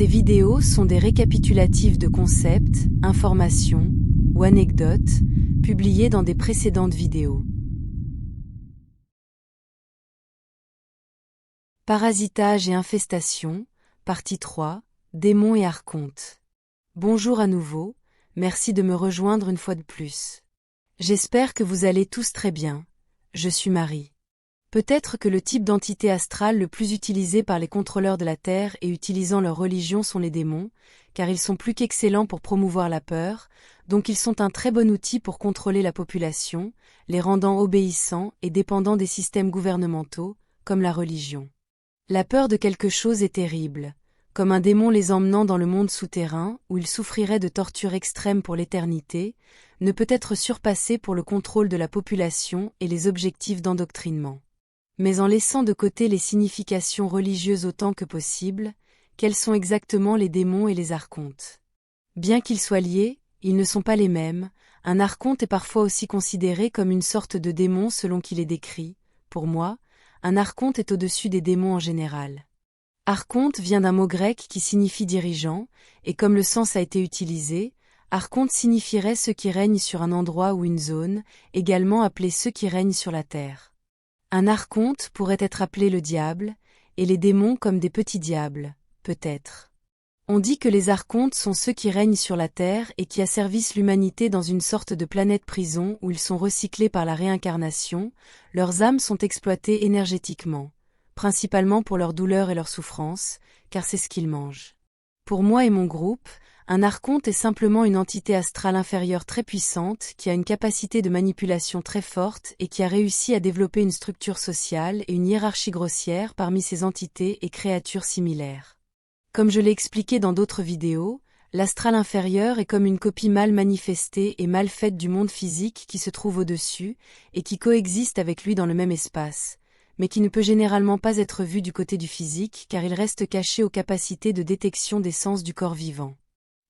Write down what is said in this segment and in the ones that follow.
Ces vidéos sont des récapitulatifs de concepts, informations ou anecdotes publiés dans des précédentes vidéos. Parasitage et infestation, partie 3, démons et archontes. Bonjour à nouveau, merci de me rejoindre une fois de plus. J'espère que vous allez tous très bien. Je suis Marie. Peut-être que le type d'entité astrale le plus utilisé par les contrôleurs de la Terre et utilisant leur religion sont les démons, car ils sont plus qu'excellents pour promouvoir la peur, donc ils sont un très bon outil pour contrôler la population, les rendant obéissants et dépendants des systèmes gouvernementaux, comme la religion. La peur de quelque chose est terrible, comme un démon les emmenant dans le monde souterrain où ils souffriraient de tortures extrêmes pour l'éternité, ne peut être surpassée pour le contrôle de la population et les objectifs d'endoctrinement. Mais en laissant de côté les significations religieuses autant que possible, quels sont exactement les démons et les archontes? Bien qu'ils soient liés, ils ne sont pas les mêmes. Un archonte est parfois aussi considéré comme une sorte de démon selon qu'il est décrit. Pour moi, un archonte est au-dessus des démons en général. Archonte vient d'un mot grec qui signifie dirigeant, et comme le sens a été utilisé, archonte signifierait ceux qui règnent sur un endroit ou une zone, également appelés ceux qui règnent sur la terre. Un archonte pourrait être appelé le diable, et les démons comme des petits diables, peut-être. On dit que les archontes sont ceux qui règnent sur la terre et qui asservissent l'humanité dans une sorte de planète prison où ils sont recyclés par la réincarnation, leurs âmes sont exploitées énergétiquement, principalement pour leurs douleurs et leurs souffrances, car c'est ce qu'ils mangent. Pour moi et mon groupe, un archonte est simplement une entité astrale inférieure très puissante qui a une capacité de manipulation très forte et qui a réussi à développer une structure sociale et une hiérarchie grossière parmi ces entités et créatures similaires. Comme je l'ai expliqué dans d'autres vidéos, l'astral inférieur est comme une copie mal manifestée et mal faite du monde physique qui se trouve au-dessus et qui coexiste avec lui dans le même espace, mais qui ne peut généralement pas être vu du côté du physique car il reste caché aux capacités de détection des sens du corps vivant.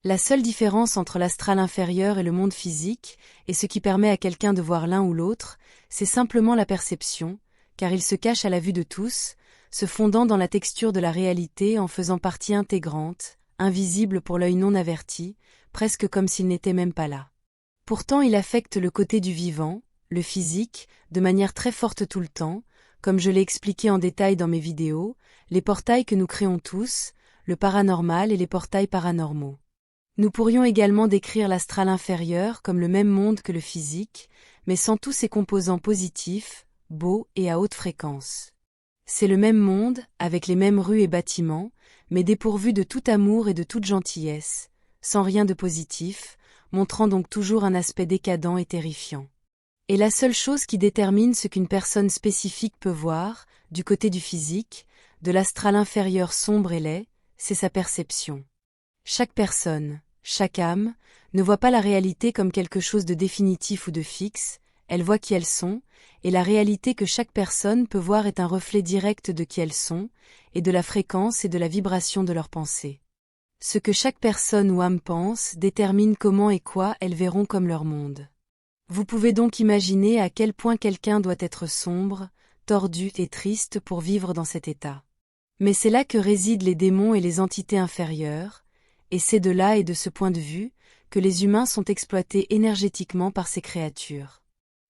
La seule différence entre l'astral inférieur et le monde physique, et ce qui permet à quelqu'un de voir l'un ou l'autre, c'est simplement la perception, car il se cache à la vue de tous, se fondant dans la texture de la réalité en faisant partie intégrante, invisible pour l'œil non averti, presque comme s'il n'était même pas là. Pourtant il affecte le côté du vivant, le physique, de manière très forte tout le temps, comme je l'ai expliqué en détail dans mes vidéos, les portails que nous créons tous, le paranormal et les portails paranormaux. Nous pourrions également décrire l'astral inférieur comme le même monde que le physique, mais sans tous ses composants positifs, beaux et à haute fréquence. C'est le même monde, avec les mêmes rues et bâtiments, mais dépourvu de tout amour et de toute gentillesse, sans rien de positif, montrant donc toujours un aspect décadent et terrifiant. Et la seule chose qui détermine ce qu'une personne spécifique peut voir, du côté du physique, de l'astral inférieur sombre et laid, c'est sa perception. Chaque personne, chaque âme, ne voit pas la réalité comme quelque chose de définitif ou de fixe, elle voit qui elles sont, et la réalité que chaque personne peut voir est un reflet direct de qui elles sont, et de la fréquence et de la vibration de leurs pensées. Ce que chaque personne ou âme pense détermine comment et quoi elles verront comme leur monde. Vous pouvez donc imaginer à quel point quelqu'un doit être sombre, tordu et triste pour vivre dans cet état. Mais c'est là que résident les démons et les entités inférieures, et c'est de là et de ce point de vue, que les humains sont exploités énergétiquement par ces créatures.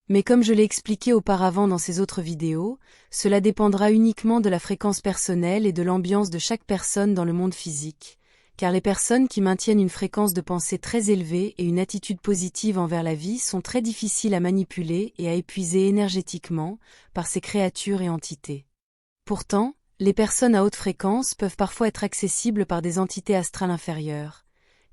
Mais comme je l'ai expliqué auparavant dans ces autres vidéos, cela dépendra uniquement de la fréquence personnelle et de l'ambiance de chaque personne dans le monde physique, car les personnes qui maintiennent une fréquence de pensée très élevée et une attitude positive envers la vie sont très difficiles à manipuler et à épuiser énergétiquement par ces créatures et entités. Pourtant, les personnes à haute fréquence peuvent parfois être accessibles par des entités astrales inférieures,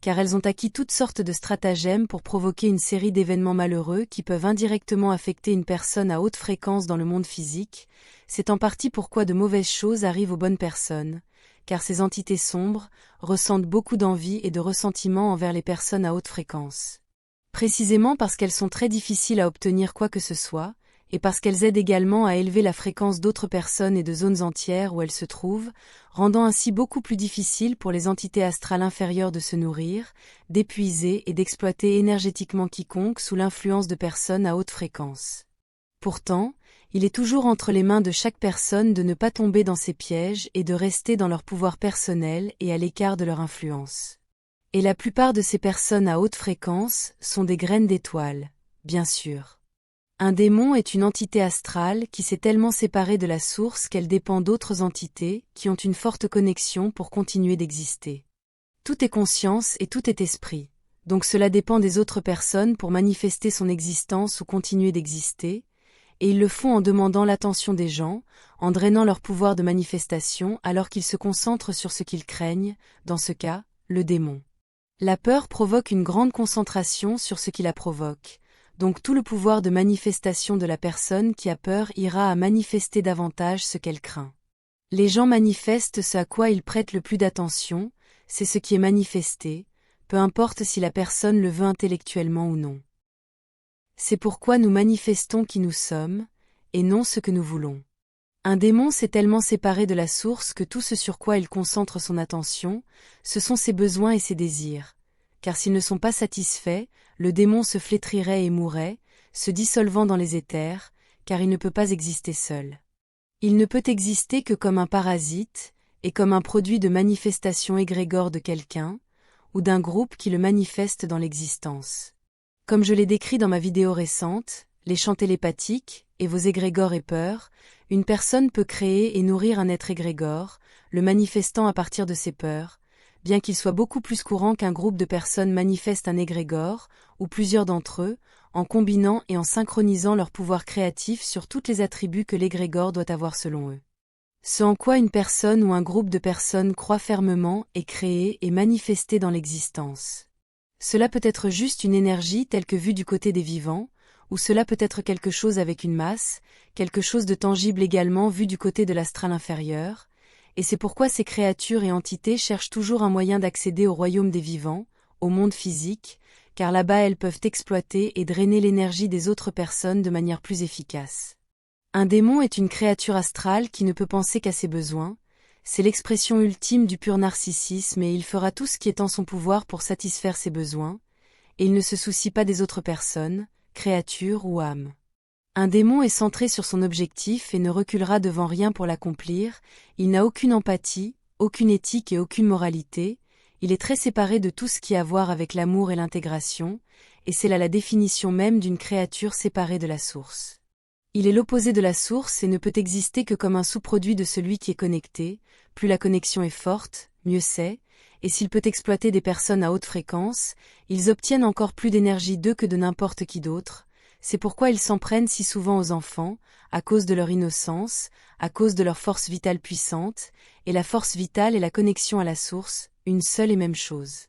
car elles ont acquis toutes sortes de stratagèmes pour provoquer une série d'événements malheureux qui peuvent indirectement affecter une personne à haute fréquence dans le monde physique. C'est en partie pourquoi de mauvaises choses arrivent aux bonnes personnes, car ces entités sombres ressentent beaucoup d'envie et de ressentiment envers les personnes à haute fréquence. Précisément parce qu'elles sont très difficiles à obtenir quoi que ce soit, et parce qu'elles aident également à élever la fréquence d'autres personnes et de zones entières où elles se trouvent, rendant ainsi beaucoup plus difficile pour les entités astrales inférieures de se nourrir, d'épuiser et d'exploiter énergétiquement quiconque sous l'influence de personnes à haute fréquence. Pourtant, Il est toujours entre les mains de chaque personne de ne pas tomber dans ces pièges et de rester dans leur pouvoir personnel et à l'écart de leur influence. Et la plupart de ces personnes à haute fréquence sont des graines d'étoiles, bien sûr. Un démon est une entité astrale qui s'est tellement séparée de la source qu'elle dépend d'autres entités qui ont une forte connexion pour continuer d'exister. Tout est conscience et tout est esprit, donc cela dépend des autres personnes pour manifester son existence ou continuer d'exister, et ils le font en demandant l'attention des gens, en drainant leur pouvoir de manifestation alors qu'ils se concentrent sur ce qu'ils craignent, dans ce cas, le démon. La peur provoque une grande concentration sur ce qui la provoque, donc tout le pouvoir de manifestation de la personne qui a peur ira à manifester davantage ce qu'elle craint. Les gens manifestent ce à quoi ils prêtent le plus d'attention, c'est ce qui est manifesté, peu importe si la personne le veut intellectuellement ou non. C'est pourquoi nous manifestons qui nous sommes, et non ce que nous voulons. Un démon s'est tellement séparé de la source que tout ce sur quoi il concentre son attention, ce sont ses besoins et ses désirs, car s'ils ne sont pas satisfaits, le démon se flétrirait et mourrait, se dissolvant dans les éthers, car il ne peut pas exister seul. Il ne peut exister que comme un parasite, et comme un produit de manifestation égrégore de quelqu'un, ou d'un groupe qui le manifeste dans l'existence. Comme je l'ai décrit dans ma vidéo récente, les champs télépathiques, et vos égrégores et peurs, une personne peut créer et nourrir un être égrégore, le manifestant à partir de ses peurs, bien qu'il soit beaucoup plus courant qu'un groupe de personnes manifeste un égrégore, ou plusieurs d'entre eux, en combinant et en synchronisant leur pouvoir créatif sur tous les attributs que l'égrégore doit avoir selon eux. Ce en quoi une personne ou un groupe de personnes croit fermement est créé et manifesté dans l'existence. Cela peut être juste une énergie telle que vue du côté des vivants, ou cela peut être quelque chose avec une masse, quelque chose de tangible également vu du côté de l'astral inférieur, et c'est pourquoi ces créatures et entités cherchent toujours un moyen d'accéder au royaume des vivants, au monde physique, car là-bas elles peuvent exploiter et drainer l'énergie des autres personnes de manière plus efficace. Un démon est une créature astrale qui ne peut penser qu'à ses besoins, c'est l'expression ultime du pur narcissisme et il fera tout ce qui est en son pouvoir pour satisfaire ses besoins, et il ne se soucie pas des autres personnes, créatures ou âmes. Un démon est centré sur son objectif et ne reculera devant rien pour l'accomplir, il n'a aucune empathie, aucune éthique et aucune moralité, il est très séparé de tout ce qui a à voir avec l'amour et l'intégration, et c'est là la définition même d'une créature séparée de la source. Il est l'opposé de la source et ne peut exister que comme un sous-produit de celui qui est connecté, plus la connexion est forte, mieux c'est, et s'il peut exploiter des personnes à haute fréquence, ils obtiennent encore plus d'énergie d'eux que de n'importe qui d'autre, c'est pourquoi ils s'en prennent si souvent aux enfants, à cause de leur innocence, à cause de leur force vitale puissante, et la force vitale et la connexion à la source, une seule et même chose.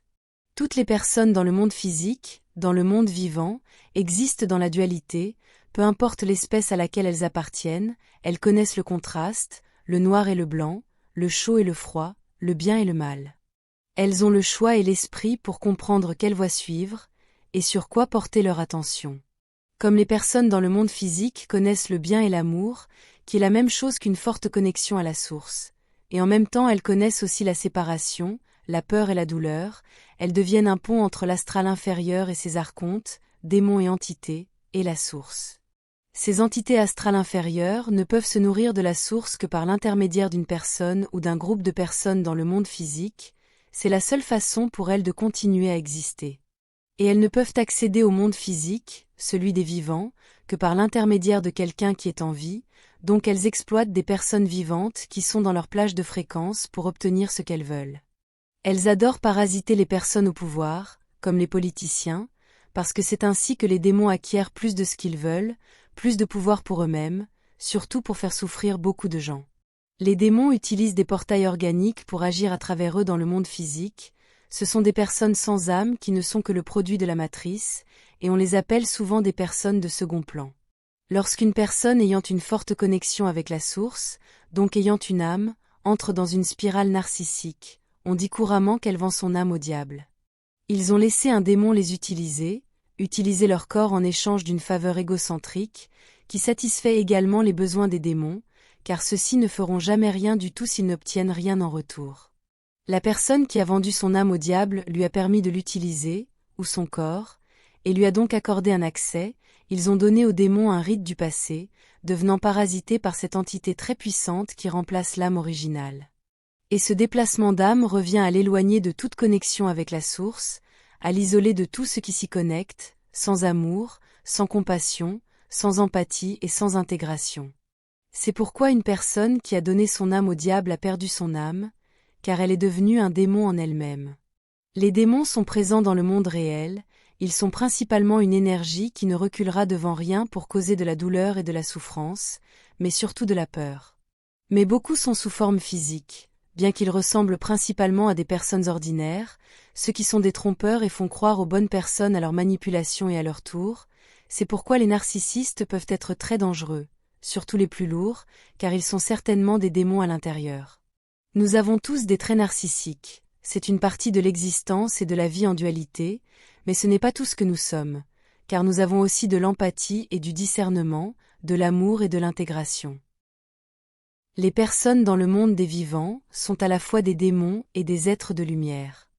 Toutes les personnes dans le monde physique, dans le monde vivant, existent dans la dualité, peu importe l'espèce à laquelle elles appartiennent, elles connaissent le contraste, le noir et le blanc, le chaud et le froid, le bien et le mal. Elles ont le choix et l'esprit pour comprendre quelle voie suivre, et sur quoi porter leur attention. Comme les personnes dans le monde physique connaissent le bien et l'amour, qui est la même chose qu'une forte connexion à la source, et en même temps elles connaissent aussi la séparation, la peur et la douleur, elles deviennent un pont entre l'astral inférieur et ses archontes, démons et entités, et la source. Ces entités astrales inférieures ne peuvent se nourrir de la source que par l'intermédiaire d'une personne ou d'un groupe de personnes dans le monde physique, c'est la seule façon pour elles de continuer à exister. Et elles ne peuvent accéder au monde physique, celui des vivants, que par l'intermédiaire de quelqu'un qui est en vie, donc elles exploitent des personnes vivantes qui sont dans leur plage de fréquence pour obtenir ce qu'elles veulent. Elles adorent parasiter les personnes au pouvoir, comme les politiciens, parce que c'est ainsi que les démons acquièrent plus de ce qu'ils veulent, plus de pouvoir pour eux-mêmes, surtout pour faire souffrir beaucoup de gens. Les démons utilisent des portails organiques pour agir à travers eux dans le monde physique, ce sont des personnes sans âme qui ne sont que le produit de la matrice, et on les appelle souvent des personnes de second plan. Lorsqu'une personne ayant une forte connexion avec la source, donc ayant une âme, entre dans une spirale narcissique, on dit couramment qu'elle vend son âme au diable. Ils ont laissé un démon les utiliser leur corps en échange d'une faveur égocentrique, qui satisfait également les besoins des démons, car ceux-ci ne feront jamais rien du tout s'ils n'obtiennent rien en retour. La personne qui a vendu son âme au diable lui a permis de l'utiliser, ou son corps, et lui a donc accordé un accès, ils ont donné aux démons un rite du passé, devenant parasités par cette entité très puissante qui remplace l'âme originale. Et ce déplacement d'âme revient à l'éloigner de toute connexion avec la source, à l'isoler de tout ce qui s'y connecte, sans amour, sans compassion, sans empathie et sans intégration. C'est pourquoi une personne qui a donné son âme au diable a perdu son âme, car elle est devenue un démon en elle-même. Les démons sont présents dans le monde réel, ils sont principalement une énergie qui ne reculera devant rien pour causer de la douleur et de la souffrance, mais surtout de la peur. Mais beaucoup sont sous forme physique, bien qu'ils ressemblent principalement à des personnes ordinaires, ceux qui sont des trompeurs et font croire aux bonnes personnes à leur manipulation et à leur tour, c'est pourquoi les narcissistes peuvent être très dangereux, surtout les plus lourds, car ils sont certainement des démons à l'intérieur. Nous avons tous des traits narcissiques, c'est une partie de l'existence et de la vie en dualité, mais ce n'est pas tout ce que nous sommes, car nous avons aussi de l'empathie et du discernement, de l'amour et de l'intégration. Les personnes dans le monde des vivants sont à la fois des démons et des êtres de lumière.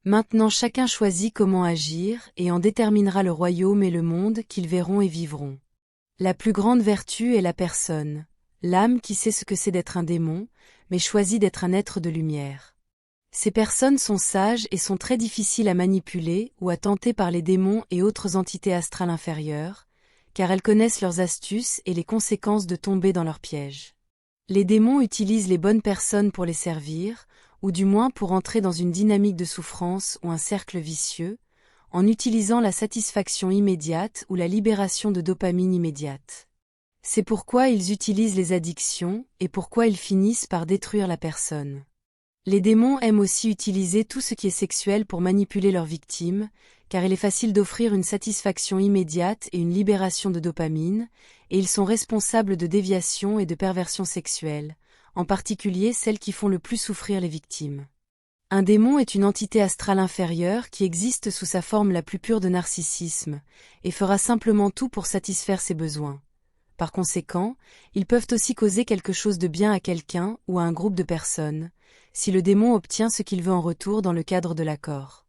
Maintenant chacun choisit comment agir et en déterminera le royaume et le monde qu'ils verront et vivront. La plus grande vertu est la personne, l'âme qui sait ce que c'est d'être un démon, mais choisit d'être un être de lumière. Ces personnes sont sages et sont très difficiles à manipuler ou à tenter par les démons et autres entités astrales inférieures, car elles connaissent leurs astuces et les conséquences de tomber dans leurs pièges. Les démons utilisent les bonnes personnes pour les servir, ou du moins pour entrer dans une dynamique de souffrance ou un cercle vicieux, en utilisant la satisfaction immédiate ou la libération de dopamine immédiate. C'est pourquoi ils utilisent les addictions et pourquoi ils finissent par détruire la personne. Les démons aiment aussi utiliser tout ce qui est sexuel pour manipuler leurs victimes, car il est facile d'offrir une satisfaction immédiate et une libération de dopamine, et ils sont responsables de déviations et de perversions sexuelles, en particulier celles qui font le plus souffrir les victimes. Un démon est une entité astrale inférieure qui existe sous sa forme la plus pure de narcissisme, et fera simplement tout pour satisfaire ses besoins. Par conséquent, ils peuvent aussi causer quelque chose de bien à quelqu'un ou à un groupe de personnes, si le démon obtient ce qu'il veut en retour dans le cadre de l'accord.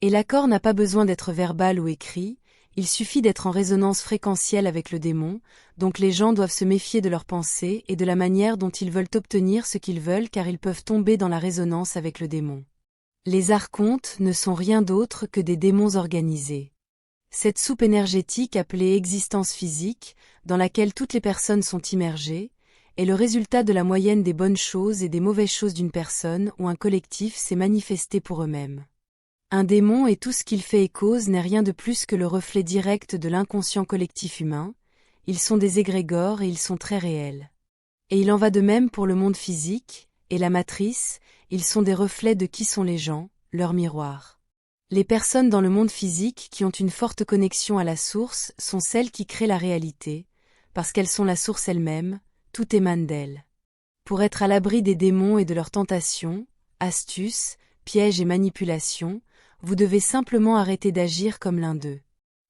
Et l'accord n'a pas besoin d'être verbal ou écrit, il suffit d'être en résonance fréquentielle avec le démon, donc les gens doivent se méfier de leurs pensées et de la manière dont ils veulent obtenir ce qu'ils veulent car ils peuvent tomber dans la résonance avec le démon. Les archontes ne sont rien d'autre que des démons organisés. Cette soupe énergétique appelée existence physique, dans laquelle toutes les personnes sont immergées, est le résultat de la moyenne des bonnes choses et des mauvaises choses d'une personne ou un collectif s'est manifesté pour eux-mêmes. Un démon et tout ce qu'il fait et cause n'est rien de plus que le reflet direct de l'inconscient collectif humain, ils sont des égrégores et ils sont très réels. Et il en va de même pour le monde physique, et la matrice, ils sont des reflets de qui sont les gens, leur miroir. Les personnes dans le monde physique qui ont une forte connexion à la source sont celles qui créent la réalité, parce qu'elles sont la source elle-même, tout émane d'elles. Pour être à l'abri des démons et de leurs tentations, astuces, pièges et manipulations, vous devez simplement arrêter d'agir comme l'un d'eux.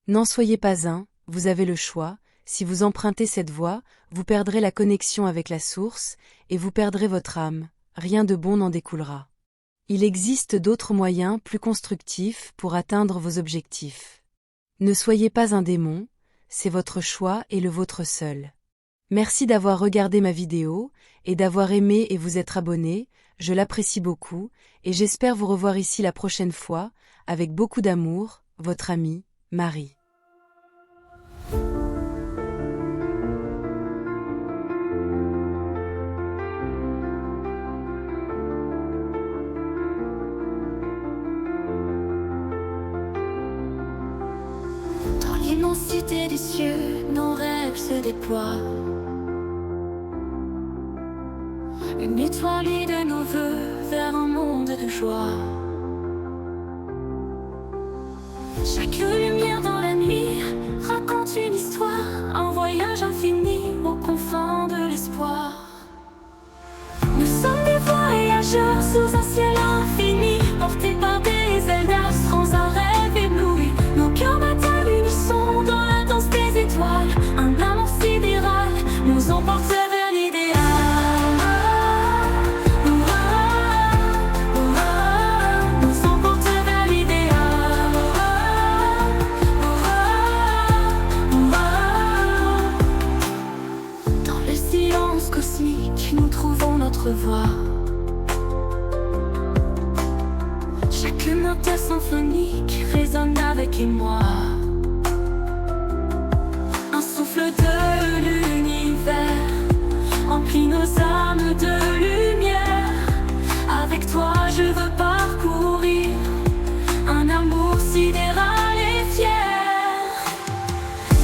N'en soyez pas un, vous avez le choix, si vous empruntez cette voie, vous perdrez la connexion avec la source, et vous perdrez votre âme, rien de bon n'en découlera. Il existe d'autres moyens plus constructifs pour atteindre vos objectifs. Ne soyez pas un démon, c'est votre choix et le vôtre seul. Merci d'avoir regardé ma vidéo, et d'avoir aimé et vous être abonné, je l'apprécie beaucoup, et j'espère vous revoir ici la prochaine fois, avec beaucoup d'amour, votre amie, Marie. Dans l'immensité des cieux, nos rêves se déploient. Une étoile de nos voeux vers un monde de joie. Chaque lumière dans la nuit raconte une histoire, un voyage infini aux confins de l'espoir. Nous sommes des voyageurs sous un ciel infini, portés par des ailes d'astres, un rêve ébloui. Nos cœurs battent à l'unisson dans la danse des étoiles. Un amour sidéral nous emporte vers l'idéal. Nous emporte vers l'idéal. Que notre symphonique résonne avec moi. Un souffle de l'univers remplit nos âmes de lumière. Avec toi je veux parcourir un amour sidéral et fier.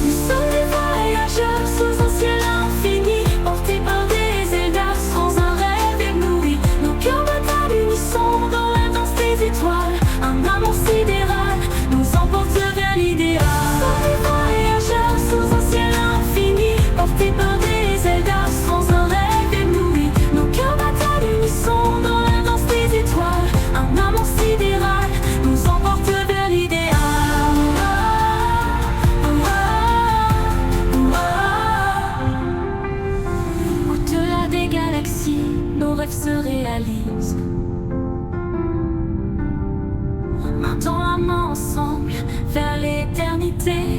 Nous sommes des voyageurs sous un ciel infini, portés par des ailes sans un rêve ébloui. Nos cœurs battent à l'unisson dans la danse des étoiles. Un amour sidéral nous emporte vers l'idéal. Nous sommes des voyageurs sous un ciel infini, portés par des ailes sans un rêve ébloui. Nos cœurs battent à l'unisson dans la danse des étoiles. Un amour sidéral nous emporte vers l'idéal. Au-delà des galaxies, nos rêves se réalisent. Main dans la main ensemble, vers l'éternité.